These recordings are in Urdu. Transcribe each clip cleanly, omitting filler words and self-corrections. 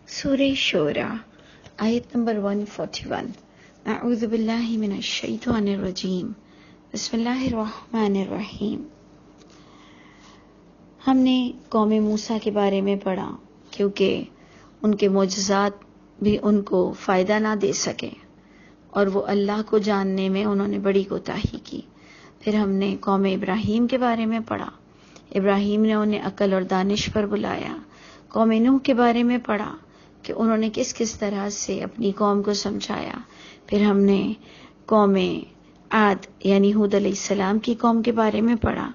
سورہ شورى آیت نمبر 141. اعوذ باللہ من الشیطان الرجیم. بسم اللہ الرحمن الرحیم. ہم نے قوم موسیٰ کے بارے میں پڑھا کیونکہ ان کے معجزات بھی ان کو فائدہ نہ دے سکے اور وہ اللہ کو جاننے میں انہوں نے بڑی کوتاہی کی. پھر ہم نے قوم ابراہیم کے بارے میں پڑھا. ابراہیم نے انہیں عقل اور دانش پر بلایا. قوم نوح کے بارے میں پڑھا کہ انہوں نے کس کس طرح سے اپنی قوم کو سمجھایا. پھر ہم نے قوم عاد یعنی ہود علیہ السلام کی قوم کے بارے میں پڑھا.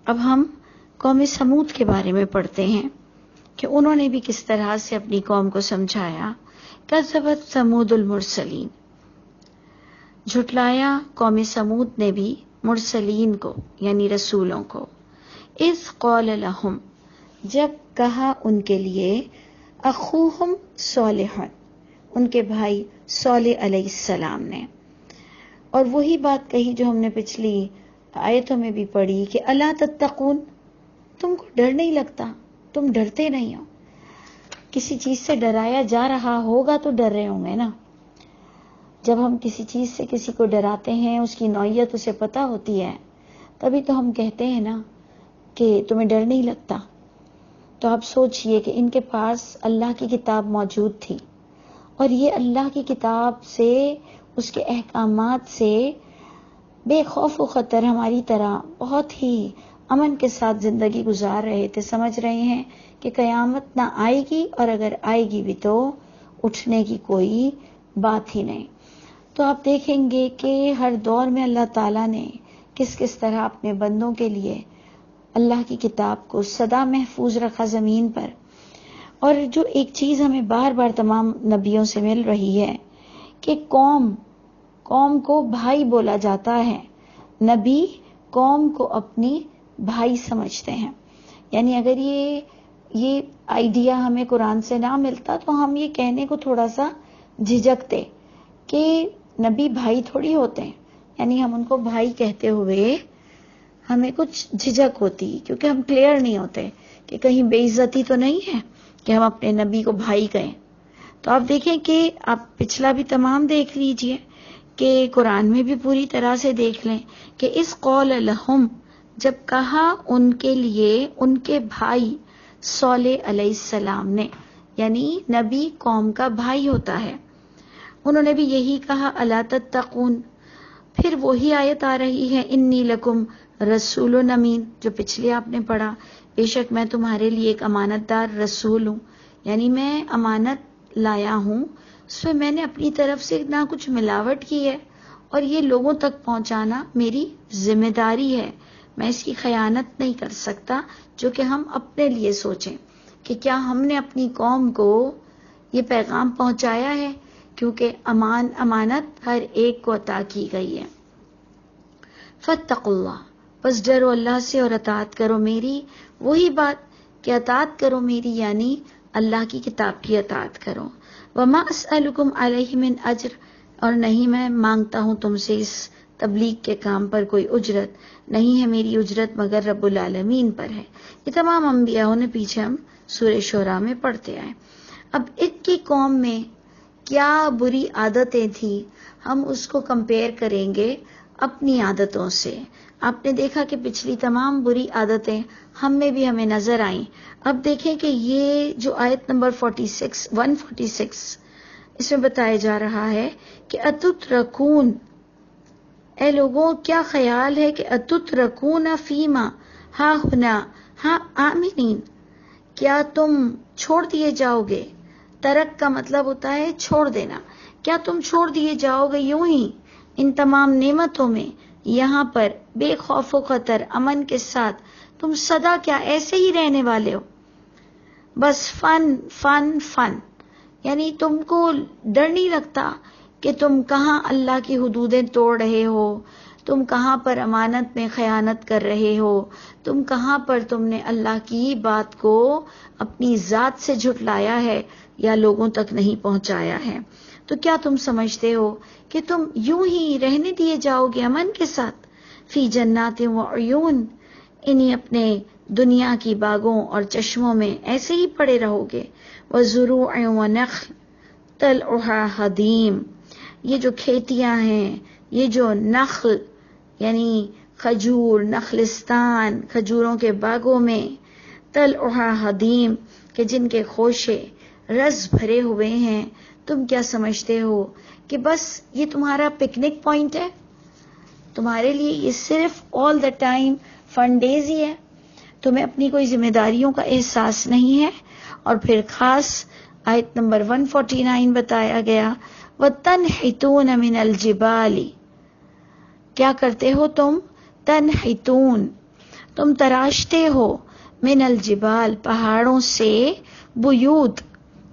اب ہم قوم سمود کے بارے میں پڑھتے ہیں کہ انہوں نے بھی کس طرح سے اپنی قوم کو سمجھایا. کذبت ثمود المرسلین، جھٹلایا قوم سمود نے بھی مرسلین کو یعنی رسولوں کو. اذ قال لہم، جب کہا ان کے لیے، اخوہم صالح، ان کے بھائی صالح علیہ السلام نے. اور وہی بات کہی جو ہم نے پچھلی آیتوں میں بھی پڑھی کہ الا تتقون، تم کو ڈر نہیں لگتا، تم ڈرتے نہیں ہو. کسی چیز سے ڈرایا جا رہا ہوگا تو ڈر رہے ہوں گے نا. جب ہم کسی چیز سے کسی کو ڈراتے ہیں، اس کی نوعیت اسے پتہ ہوتی ہے، تبھی تو ہم کہتے ہیں نا کہ تمہیں ڈر نہیں لگتا. تو آپ سوچئے کہ ان کے پاس اللہ کی کتاب موجود تھی اور یہ اللہ کی کتاب سے، اس کے احکامات سے بے خوف و خطر ہماری طرح بہت ہی امن کے ساتھ زندگی گزار رہے تھے. سمجھ رہے ہیں کہ قیامت نہ آئے گی اور اگر آئے گی بھی تو اٹھنے کی کوئی بات ہی نہیں. تو آپ دیکھیں گے کہ ہر دور میں اللہ تعالیٰ نے کس کس طرح اپنے بندوں کے لیے اللہ کی کتاب کو سدا محفوظ رکھا زمین پر. اور جو ایک چیز ہمیں بار بار تمام نبیوں سے مل رہی ہے کہ قوم کو بھائی بولا جاتا ہے. نبی قوم کو اپنی بھائی سمجھتے ہیں. یعنی اگر یہ آئیڈیا ہمیں قرآن سے نہ ملتا تو ہم یہ کہنے کو تھوڑا سا جھجکتے کہ نبی بھائی تھوڑی ہوتے ہیں. یعنی ہم ان کو بھائی کہتے ہوئے ہمیں کچھ جھجک ہوتی کیونکہ ہم کلیئر نہیں ہوتے کہ کہیں بے عزتی تو نہیں ہے کہ ہم اپنے نبی کو بھائی کہیں. تو آپ دیکھیں کہ آپ پچھلا بھی تمام دیکھ لیجئے کہ قرآن میں بھی پوری طرح سے دیکھ لیں کہ اس قول لہم، جب کہا ان کے لیے ان کے بھائی صالح علیہ السلام نے، یعنی نبی قوم کا بھائی ہوتا ہے، انہوں نے بھی یہی کہا الا تتقون. پھر وہی آیت آ رہی ہے انی لکم رسول امین، جو پچھلے آپ نے پڑھا، بے شک میں تمہارے لیے ایک امانت دار رسول ہوں. یعنی میں امانت لایا ہوں، اس میں میں نے اپنی طرف سے نہ کچھ ملاوٹ کی ہے اور یہ لوگوں تک پہنچانا میری ذمہ داری ہے. میں اس کی خیانت نہیں کر سکتا. جو کہ ہم اپنے لیے سوچیں کہ کیا ہم نے اپنی قوم کو یہ پیغام پہنچایا ہے، کیونکہ امانت ہر ایک کو عطا کی گئی ہے. فاتقوا اللہ، بس ڈرو اللہ سے اور اطاعت کرو میری. وہی بات کہ اطاعت کرو میری یعنی اللہ کی کتاب کی اطاعت کرو. وما اسألکم علیہ من اجر، اور نہیں میں مانگتا ہوں تم سے اس تبلیغ کے کام پر کوئی اجرت. نہیں ہے میری اجرت مگر رب العالمین پر ہے. یہ تمام انبیاءوں نے پیچھے ہم سورہ شورى میں پڑھتے آئے. اب ایک کی قوم میں کیا بری عادتیں تھیں، ہم اس کو کمپیئر کریں گے اپنی عادتوں سے. آپ نے دیکھا کہ پچھلی تمام بری عادتیں ہم میں بھی ہمیں نظر آئیں. اب دیکھیں کہ یہ جو آیت نمبر 146 اس میں بتایا جا رہا ہے کہ اتترکون، اے لوگوں کیا خیال ہے کہ اتترکون فیما ہا ہنا ہا آمنین، کیا تم چھوڑ دیے جاؤ گے. ترک کا مطلب ہوتا ہے چھوڑ دینا. کیا تم چھوڑ دیے جاؤ گے یوں ہی ان تمام نعمتوں میں، یہاں پر بے خوف و خطر امن کے ساتھ تم سدا کیا ایسے ہی رہنے والے ہو، بس فن فن فن. یعنی تم کو ڈر نہیں لگتا کہ تم کہاں اللہ کی حدودیں توڑ رہے ہو، تم کہاں پر امانت میں خیانت کر رہے ہو، تم کہاں پر تم نے اللہ کی بات کو اپنی ذات سے جھٹلایا ہے یا لوگوں تک نہیں پہنچایا ہے. تو کیا تم سمجھتے ہو کہ تم یوں ہی رہنے دیے جاؤ گے امن کے ساتھ، فی جنات و عیون، انہیں اپنے دنیا کی باغوں اور چشموں میں ایسے ہی پڑے رہو گے. وَزُرُوعٍ وَنَخْلٍ طَلْعُهَا حَدِيمٌ، یہ جو کھیتیاں ہیں، یہ جو نخل یعنی کھجور، نخلستان، کھجوروں کے باغوں میں، طَلْعُهَا حَدِيمٌ کہ جن کے خوشے رس بھرے ہوئے ہیں. تم کیا سمجھتے ہو کہ بس یہ تمہارا پکنک پوائنٹ ہے؟ تمہارے لیے یہ صرف آل دا ٹائم فن ڈیز ہی ہے؟ تمہیں اپنی کوئی ذمہ داریوں کا احساس نہیں ہے؟ اور پھر خاص آیت نمبر 149 بتایا گیا، وَتَنْحِتُونَ مِنَ الْجِبَالِ، کیا کرتے ہو تم؟ تنحتون، تم تراشتے ہو، من الجبال، پہاڑوں سے، بیوت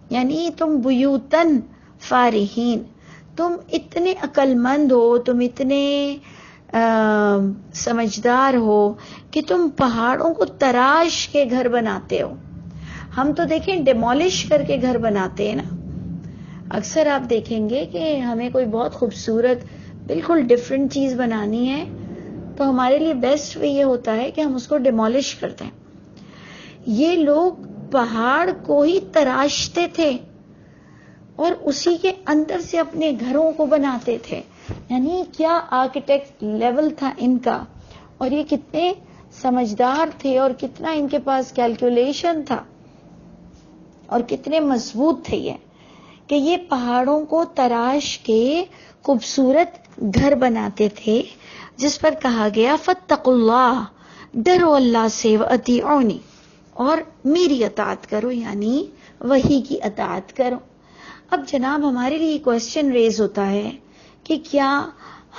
یعنی تم بیوتن فارحین، تم اتنے عقل مند ہو، تم اتنے سمجھدار ہو کہ تم پہاڑوں کو تراش کے گھر بناتے ہو. ہم تو دیکھیں ڈیمولش کر کے گھر بناتے ہیں نا. اکثر آپ دیکھیں گے کہ ہمیں کوئی بہت خوبصورت بالکل ڈفرینٹ چیز بنانی ہے تو ہمارے لیے بیسٹ وے یہ ہوتا ہے کہ ہم اس کو ڈیمولش کرتے ہیں. یہ لوگ پہاڑ کو ہی تراشتے تھے اور اسی کے اندر سے اپنے گھروں کو بناتے تھے. یعنی کیا آرکیٹیکٹ لیول تھا ان کا، اور یہ کتنے سمجھدار تھے اور کتنا ان کے پاس کیلکولیشن تھا اور کتنے مضبوط تھے یہ کہ یہ پہاڑوں کو تراش کے خوبصورت گھر بناتے تھے، جس پر کہا گیا فاتقوا اللہ، ڈرو اللہ سے، وَأَطِیعُونِ، اور میری اطاعت کرو، یعنی وحی کی اطاعت کرو. اب جناب ہمارے لیے کوشچن ریز ہوتا ہے کہ کیا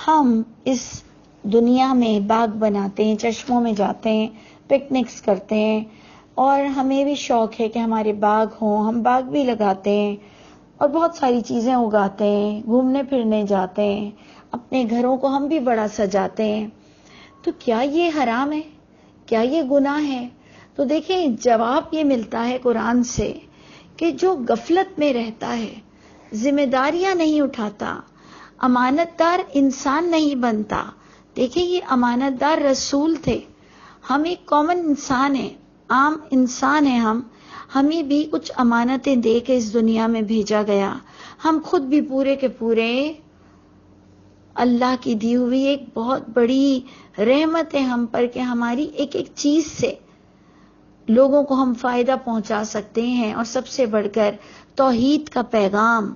ہم اس دنیا میں باغ بناتے ہیں، چشموں میں جاتے ہیں، پکنکس کرتے ہیں، اور ہمیں بھی شوق ہے کہ ہمارے باغ ہوں، ہم باغ بھی لگاتے ہیں اور بہت ساری چیزیں اگاتے ہیں، گھومنے پھرنے جاتے ہیں، اپنے گھروں کو ہم بھی بڑا سجاتے ہیں، تو کیا یہ حرام ہے؟ کیا یہ گناہ ہے؟ تو دیکھیں جواب یہ ملتا ہے قرآن سے کہ جو غفلت میں رہتا ہے، ذمہ داریاں نہیں اٹھاتا، امانت دار انسان نہیں بنتا. دیکھیں یہ امانت دار رسول تھے، ہم ایک کامن انسان ہیں، عام انسان ہیں، ہمیں بھی کچھ امانتیں دے کے اس دنیا میں بھیجا گیا. ہم خود بھی پورے کے پورے اللہ کی دی ہوئی ایک بہت بڑی رحمت ہے ہم پر کہ ہماری ایک ایک چیز سے لوگوں کو ہم فائدہ پہنچا سکتے ہیں. اور سب سے بڑھ کر توحید کا پیغام،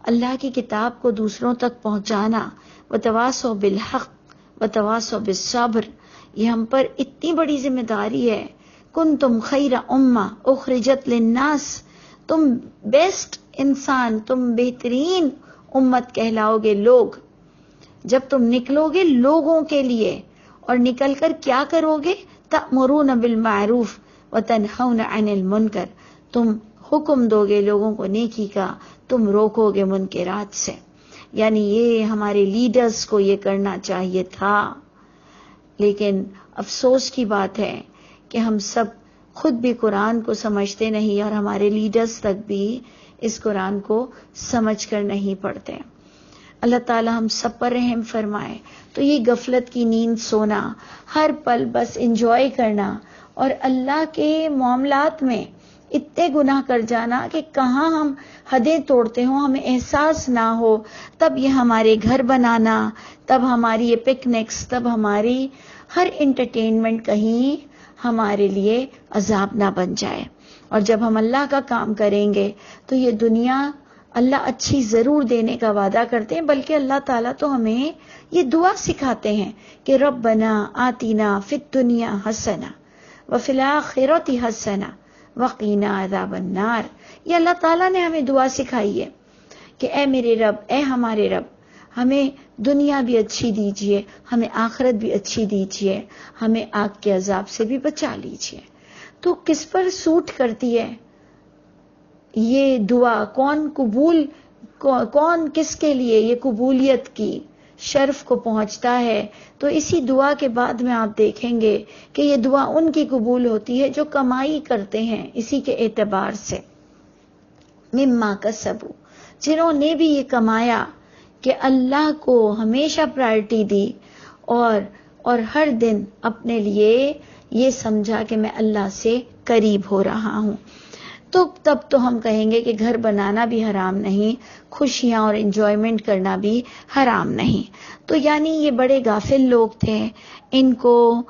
اللہ کی کتاب کو دوسروں تک پہنچانا، وتواصوا بالحق وتواصوا بالصبر، یہ ہم پر اتنی بڑی ذمہ داری ہے. کنتم خیر امہ اخرجت للناس، تم بیسٹ انسان، تم بہترین امت کہلاؤ گے لوگ جب تم نکلو گے لوگوں کے لیے. اور نکل کر کیا کرو گے؟ تأمرون بالمعروف وتنہون عن المنکر، تم حکم دو گے لوگوں کو نیکی کا، تم روکو گے منکرات سے. یعنی یہ ہمارے لیڈرز کو یہ کرنا چاہیے تھا، لیکن افسوس کی بات ہے کہ ہم سب خود بھی قرآن کو سمجھتے نہیں اور ہمارے لیڈرز تک بھی اس قرآن کو سمجھ کر نہیں پڑھتے. اللہ تعالی ہم سب پر رحم فرمائے. تو یہ غفلت کی نیند سونا، ہر پل بس انجوائے کرنا، اور اللہ کے معاملات میں اتنے گناہ کر جانا کہ کہاں ہم حدیں توڑتے ہوں ہمیں احساس نہ ہو، تب یہ ہمارے گھر بنانا، تب ہماری یہ پکنکس، تب ہماری ہر انٹرٹینمنٹ کہیں ہمارے لیے عذاب نہ بن جائے. اور جب ہم اللہ کا کام کریں گے تو یہ دنیا اللہ اچھی ضرور دینے کا وعدہ کرتے ہیں، بلکہ اللہ تعالیٰ تو ہمیں یہ دعا سکھاتے ہیں کہ ربنا آتینا فی الدنیا حسنہ وفی الآخرۃ حسنہ وقینا عذاب النار. یہ اللہ تعالیٰ نے ہمیں دعا سکھائی ہے کہ اے میرے رب، اے ہمارے رب، ہمیں دنیا بھی اچھی دیجئے، ہمیں آخرت بھی اچھی دیجئے، ہمیں آگ کے عذاب سے بھی بچا لیجئے. تو کس پر سوٹ کرتی ہے یہ دعا؟ کون کس کے لیے یہ قبولیت کی شرف کو پہنچتا ہے؟ تو اسی دعا کے بعد میں آپ دیکھیں گے کہ یہ دعا ان کی قبول ہوتی ہے جو کمائی کرتے ہیں اسی کے اعتبار سے، مما کسبوا، جنہوں نے بھی یہ کمایا کہ اللہ کو ہمیشہ پرائرٹی دی اور ہر دن اپنے لیے یہ سمجھا کہ میں اللہ سے قریب ہو رہا ہوں، تو تب تو ہم کہیں گے کہ گھر بنانا بھی حرام نہیں، خوشیاں اور انجوائمنٹ کرنا بھی حرام نہیں۔ تو یعنی یہ بڑے غافل لوگ تھے، ان کو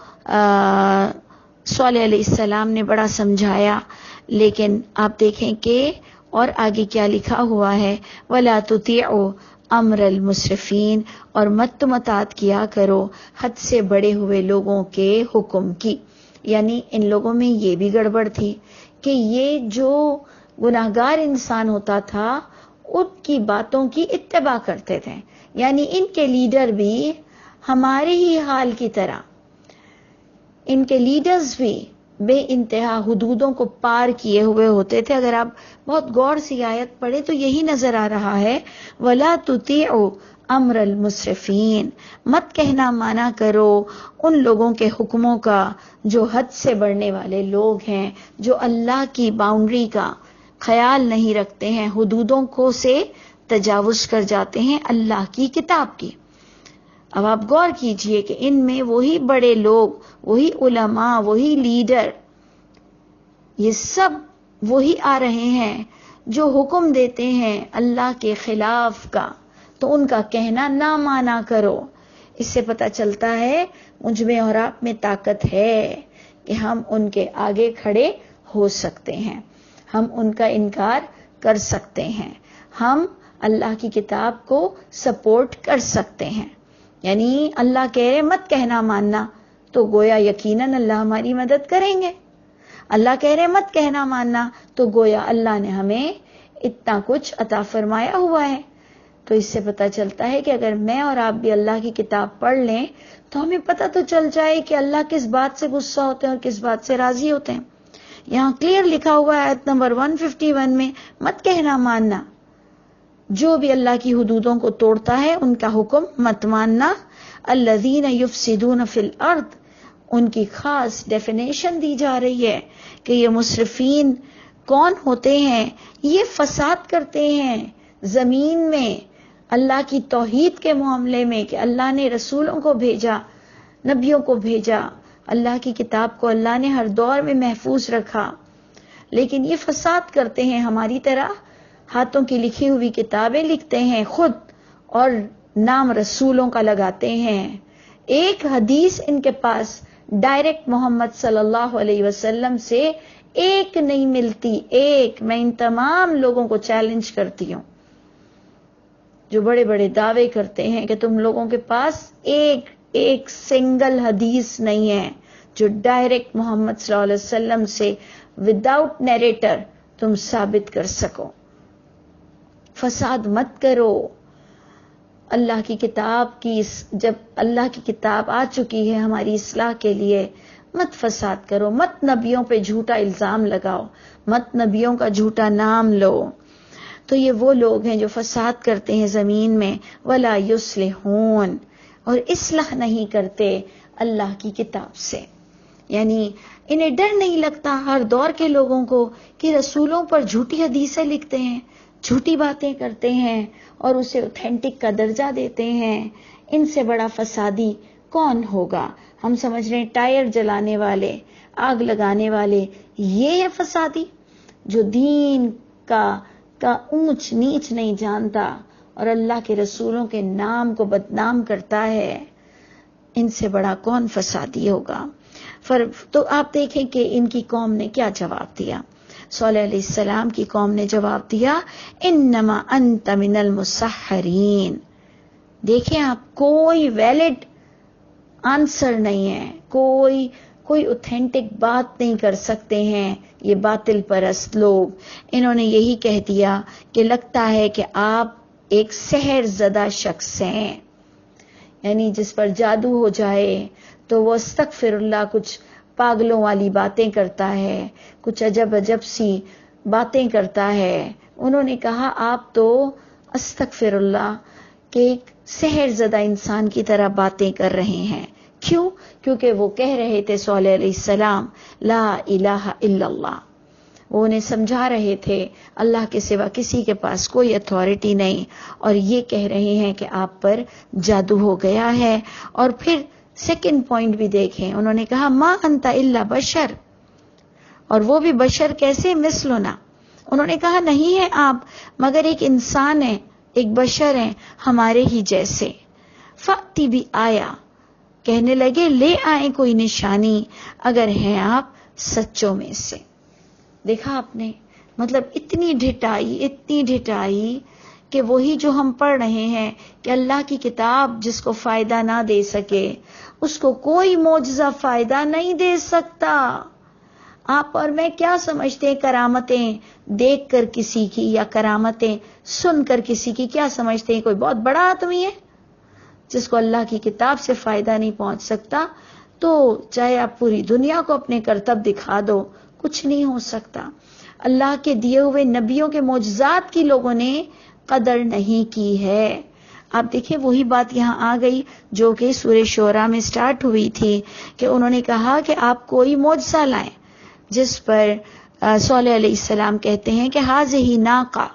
صالح علیہ السلام نے بڑا سمجھایا، لیکن آپ دیکھیں کہ اور آگے کیا لکھا ہوا ہے، وَلَا تُطِيعُوا امر المسرفین، اور مت اطاعت کیا کرو حد سے بڑے ہوئے لوگوں کے حکم کی۔ یعنی ان لوگوں میں یہ بھی گڑبڑ تھی کہ یہ جو گناہگار انسان ہوتا تھا ان کی باتوں کی اتباع کرتے تھے، یعنی ان کے لیڈر بھی ہمارے ہی حال کی طرح، ان کے لیڈرز بھی بے انتہا حدودوں کو پار کیے ہوئے ہوتے تھے۔ اگر آپ بہت غور سے آیت پڑھیں تو یہی نظر آ رہا ہے، وَلَا تُطِيعُوا امر المسرفین، مت کہنا مانا کرو ان لوگوں کے حکموں کا جو حد سے بڑھنے والے لوگ ہیں، جو اللہ کی باؤنڈری کا خیال نہیں رکھتے ہیں، حدودوں کو سے تجاوز کر جاتے ہیں اللہ کی کتاب کی۔ اب آپ غور کیجئے کہ ان میں وہی بڑے لوگ، وہی علماء، وہی لیڈر، یہ سب وہی آ رہے ہیں جو حکم دیتے ہیں اللہ کے خلاف کا، تو ان کا کہنا نہ مانا کرو۔ اس سے پتہ چلتا ہے مجھ میں اور آپ میں طاقت ہے کہ ہم ان کے آگے کھڑے ہو سکتے ہیں، ہم ان کا انکار کر سکتے ہیں، ہم اللہ کی کتاب کو سپورٹ کر سکتے ہیں۔ یعنی اللہ کہہ رہے مت کہنا ماننا، تو گویا یقیناً اللہ ہماری مدد کریں گے۔ اللہ کہہ رہے مت کہنا ماننا، تو گویا اللہ نے ہمیں اتنا کچھ عطا فرمایا ہوا ہے۔ تو اس سے پتہ چلتا ہے کہ اگر میں اور آپ بھی اللہ کی کتاب پڑھ لیں تو ہمیں پتہ تو چل جائے کہ اللہ کس بات سے غصہ ہوتے ہیں اور کس بات سے راضی ہوتے ہیں۔ یہاں کلیئر لکھا ہوا ہے آیت نمبر 151 میں، مت کہنا ماننا، جو بھی اللہ کی حدودوں کو توڑتا ہے ان کا حکم مت ماننا۔ الذین یفسدون فی الارض، ان کی خاص ڈیفینیشن دی جا رہی ہے کہ یہ مسرفین کون ہوتے ہیں؟ یہ فساد کرتے ہیں زمین میں اللہ کی توحید کے معاملے میں، کہ اللہ نے رسولوں کو بھیجا، نبیوں کو بھیجا، اللہ کی کتاب کو اللہ نے ہر دور میں محفوظ رکھا، لیکن یہ فساد کرتے ہیں، ہماری طرح ہاتھوں کی لکھی ہوئی کتابیں لکھتے ہیں خود اور نام رسولوں کا لگاتے ہیں۔ ایک حدیث ان کے پاس ڈائریکٹ محمد صلی اللہ علیہ وسلم سے ایک نہیں ملتی، ایک۔ میں ان تمام لوگوں کو چیلنج کرتی ہوں جو بڑے بڑے دعوے کرتے ہیں کہ تم لوگوں کے پاس ایک سنگل حدیث نہیں ہے جو ڈائریکٹ محمد صلی اللہ علیہ وسلم سے وداؤٹ نیریٹر تم ثابت کر سکو۔ فساد مت کرو۔ اللہ کی کتاب کی، جب اللہ کی کتاب آ چکی ہے ہماری اصلاح کے لیے، مت فساد کرو، مت نبیوں پہ جھوٹا الزام لگاؤ، مت نبیوں کا جھوٹا نام لو۔ تو یہ وہ لوگ ہیں جو فساد کرتے ہیں زمین میں، ولا یصلحون، اور اصلاح نہیں کرتے اللہ کی کتاب سے۔ یعنی انہیں ڈر نہیں لگتا ہر دور کے لوگوں کو کہ رسولوں پر جھوٹی حدیثیں لکھتے ہیں، جھوٹی باتیں کرتے ہیں اور اسے اوتھینٹک کا درجہ دیتے ہیں۔ ان سے بڑا فسادی کون ہوگا؟ ہم سمجھ رہے ہیں ٹائر جلانے والے، آگ لگانے والے، یہ ہے فسادی جو دین کا اونچ نیچ نہیں جانتا اور اللہ کے رسولوں کے نام کو بدنام کرتا ہے۔ ان سے بڑا کون فسادی ہوگا؟ تو آپ دیکھیں کہ ان کی قوم نے کیا جواب دیا۔ صالح علیہ السلام کی قوم نے جواب دیا، انما انت من المسحرین۔ دیکھیں آپ، کوئی ویلڈ آنسر نہیں ہے، کوئی اوتھینٹک بات نہیں کر سکتے ہیں یہ باطل پرست لوگ۔ انہوں نے یہی کہہ دیا کہ لگتا ہے کہ آپ ایک سحر زدہ شخص ہیں، یعنی جس پر جادو ہو جائے تو وہ استغفر اللہ کچھ پاگلوں والی باتیں کرتا ہے، کچھ عجب سی باتیں کرتا ہے۔ انہوں نے کہا آپ تو استغفر اللہ کہ ایک سحر زدہ انسان کی طرح باتیں کر رہے ہیں۔ کیوں؟ کیونکہ وہ کہہ رہے تھے صالح علیہ السلام لا الہ الا اللہ، وہ انہیں سمجھا رہے تھے اللہ کے سوا کسی کے پاس کوئی اتھارٹی نہیں، اور یہ کہہ رہے ہیں کہ آپ پر جادو ہو گیا ہے، اور پھر سیکنڈ پوائنٹ بھی دیکھیں، انہوں نے کہا ما انت الا بشر، اور وہ بھی بشر کیسے؟ مثلنا، انہوں نے کہا نہیں ہے آپ مگر ایک انسان ہے، ایک بشر ہیں ہمارے ہی جیسے. فاتی بھی آیا، کہنے لگے لے آئیں کوئی نشانی اگر ہیں آپ سچوں میں سے. دیکھا آپ نے، مطلب اتنی ڈھٹائی کہ وہی جو ہم پڑھ رہے ہیں کہ اللہ کی کتاب جس کو فائدہ نہ دے سکے اس کو کوئی معجزہ فائدہ نہیں دے سکتا. آپ اور میں کیا سمجھتے ہیں کرامتیں دیکھ کر کسی کی یا کرامتیں سن کر کسی کی، کیا سمجھتے ہیں کوئی بہت بڑا آدمی ہے جس کو اللہ کی کتاب سے فائدہ نہیں پہنچ سکتا؟ تو چاہے آپ پوری دنیا کو اپنے کرتب دکھا دو، کچھ نہیں ہو سکتا. اللہ کے دیے ہوئے نبیوں کے معجزات کی لوگوں نے قدر نہیں کی ہے. آپ دیکھیں وہی بات یہاں آ گئی جو کہ سورہ شعراء میں سٹارٹ ہوئی تھی کہ انہوں نے کہا کہ آپ کوئی معجزہ لائیں، جس پر صالح علیہ السلام کہتے ہیں کہ ہاذہ ناقہ،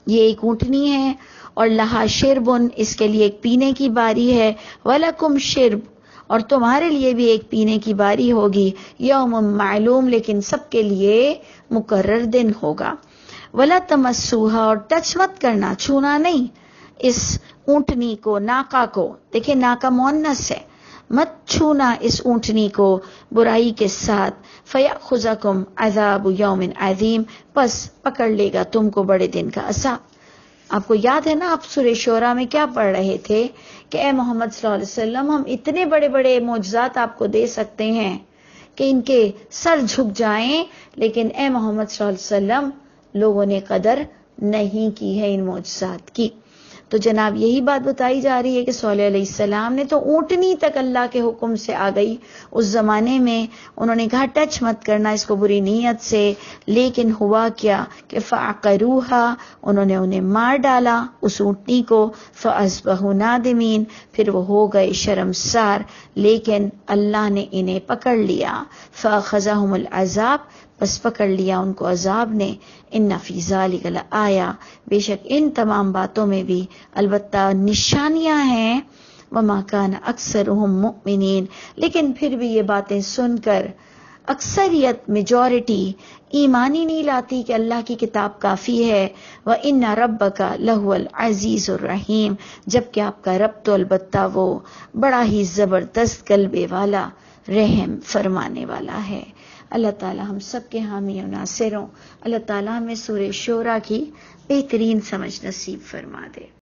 یہ ایک اونٹنی ہے، اور لہا شربن، اس کے لیے ایک پینے کی باری ہے، وَلَكُمْ شرب، اور تمہارے لیے بھی ایک پینے کی باری ہوگی، یوم معلوم، لیکن سب کے لیے مقرر دن ہوگا. وَلَا تَمَسُّوهَا، اور ٹچ مت کرنا، چھونا نہیں اس اونٹنی کو، ناقہ کو. دیکھیں ناقہ مؤنث ہے، مت چھونا اس اونٹنی کو برائی کے ساتھ. فَيَأْخُذَكُمْ عَذَابُ يَوْمٍ عَظِيمٍ، پس پکڑ لے گا تم کو بڑے دن کا عذاب. آپ کو یاد ہے نا، آپ سورہ شعراء میں کیا پڑھ رہے تھے کہ اے محمد صلی اللہ علیہ وسلم ہم اتنے بڑے بڑے معجزات آپ کو دے سکتے ہیں کہ ان کے سر جھک جائیں، لیکن اے محمد صلی اللہ علیہ وسلم لوگوں نے قدر نہیں کی ہے ان معجزات کی. تو جناب یہی بات بتائی جا رہی ہے کہ صالح علیہ السلام نے تو اونٹنی تک اللہ کے حکم سے آ گئی اس زمانے میں. انہوں نے کہا ٹچ مت کرنا اس کو بری نیت سے، لیکن ہوا کیا کہ فعقروها، انہوں نے انہیں مار ڈالا اس اونٹنی کو. فاصبحوا نادمین، پھر وہ ہو گئے شرمسار، لیکن اللہ نے انہیں پکڑ لیا. فاخذهم العذاب، بس پکڑ لیا ان کو عذاب نے. ان فی ذلک لآیا، بے شک ان تمام باتوں میں بھی البتہ نشانیاں ہیں. وما کان اکثرهم مؤمنین، لیکن پھر بھی یہ باتیں سن کر اکثریت میجورٹی ایمان ہی نہیں لاتی کہ اللہ کی کتاب کافی ہے. وَإِنَّ رَبَّكَ لَهُوَ الْعَزِيزُ الرَّحِيمُ، جبکہ آپ کا رب تو البتہ وہ بڑا ہی زبردست غلبے والا، رحم فرمانے والا ہے. اللہ تعالی ہم سب کے حامی و ناصر ہوں. اللہ تعالی ہمیں سورہ شعراء کی بہترین سمجھ نصیب فرما دے.